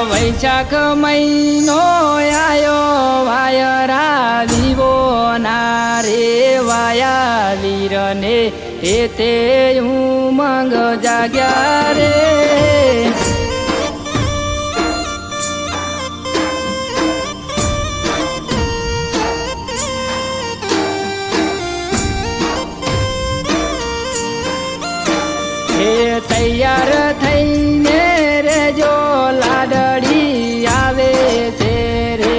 વૈશાખ મહિનો આયો વાયરા વિવો ના રે વાયા વીરને એ તે ઉમંગ જાગ્યા રે તૈયાર થઈને રેજો લાડડી આવે છે રે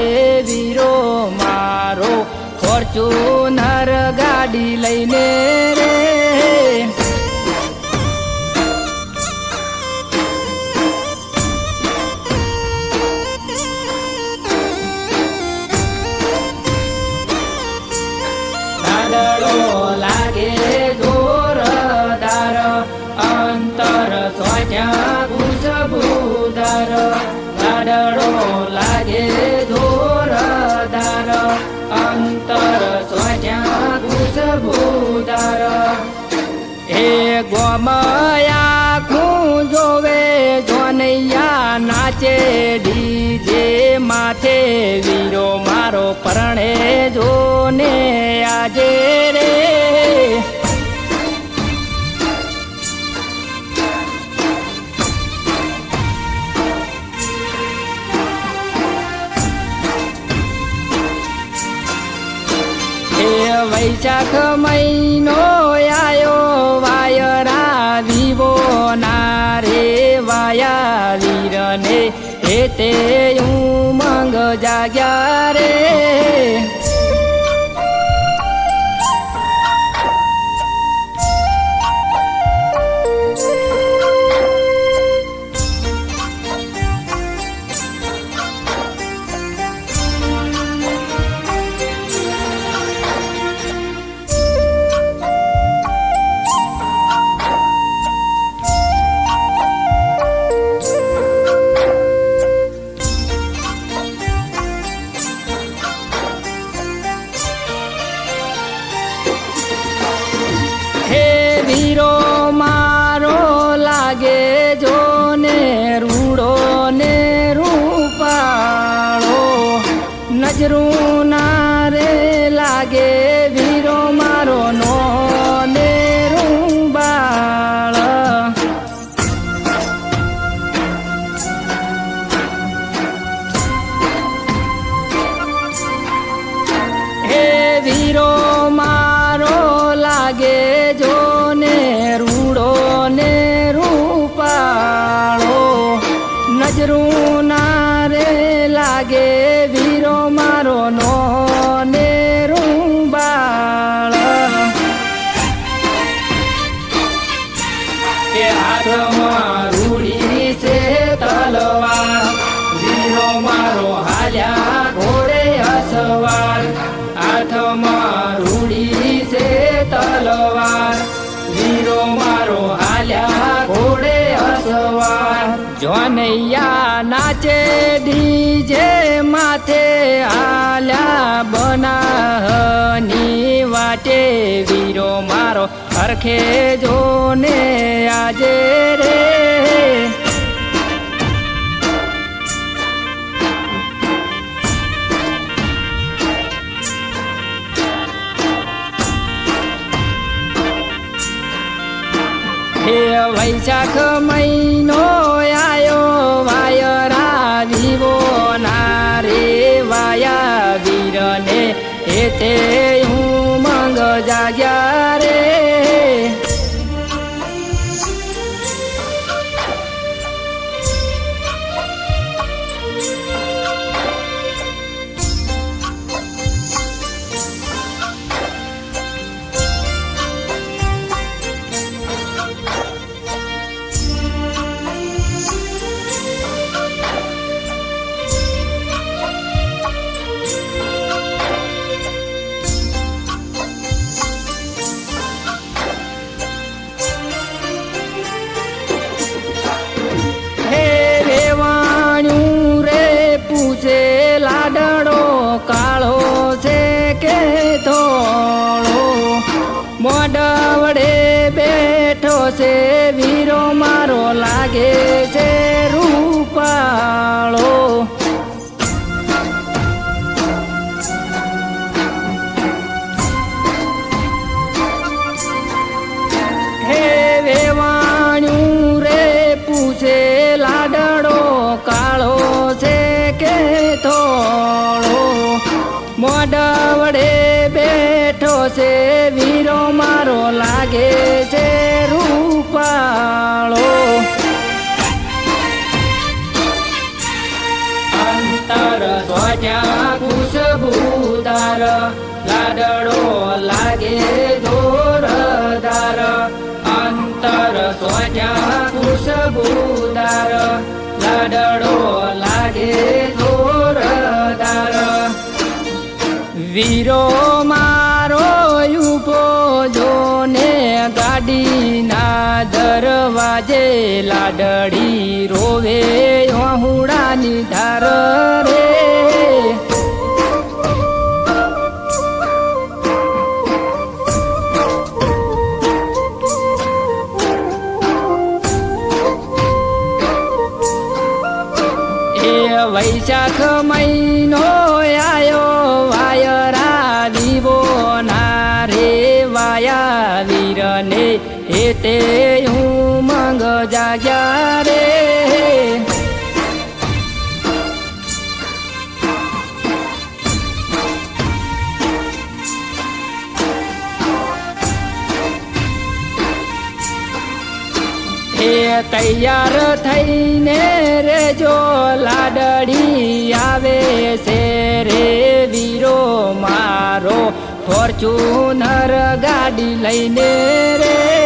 વીરો મારો ફોર્ચ્યુનર ગાડી લઈને રે લાડડો લાગે જોરદાર અંતર સ્વાજ્યા ખુશબુદાર લાડડો લાગે જોરદાર અંતર સ્વાજ્યા ખુશબુદાર હે ગોમયા ખું જોવે જોનૈયા નાચે ડીજે માથે વીરો મારો પરણે જોને આજે રે વૈશાખ મહિનો આયો વાયરા વિવો ના રે વાયા વીરને એ તે ઉમંગ જાગ્યા રે વીરો મારો લાગે જોને રૂડો ને રૂપાળો નજરું ના રે લાગે વીરો મારો નો ને રૂબાળ હે વીરો મારો લાગે જો નજરું ના રે લાગે વીરો મારો નો ને રૂબાળ કે હાથમાં રૂડી છે તલવાર વીરો મારો હાલ્યા ઘોડે અસવાર હાથમાં રૂડી છે તલવાર વીરો મારો હાલ્યા ઘોડે અસવાર જોનૈયા નાચે ડીજે માથે આલ્યા બનાહની વાટે વીરો મારો હરખે જોને આજે રે હે વૈશાખ મહિનો આયો વાયરા વિવો ના રે વાયા વીરને એ તે ઉમંગ જાગ્યા રે મોડવડે બેઠો છે વીરો મારો લાગે છે રૂપા રૂપાળો હે વેવાણ્યું રે પૂછે લાડડો કાળો છે કે થોડો મોઢવડે બેઠો છે વીરો મારો લાગે છે રૂપાળો અંતર સ્વજા ખુશબુદાર લાડડો લાગે જોરદાર અંતર સ્વજા ખુશબુદાર લાડડો લાગે જોરદાર વીરો મારો ઉભો જોને ગાડીના દરવાજે લાડડી રોવે હુડાની ધાર રે વૈશાખ મહિનો આયો વાયરા દીવો ના રે વાયા વીરને હેતે હું મંગ જાગ્યા રે એ તૈયાર થઈને રેજો લાડડી આવે છે રે વીરો મારો ફોર્ચ્યુનર ગાડી લઈને રે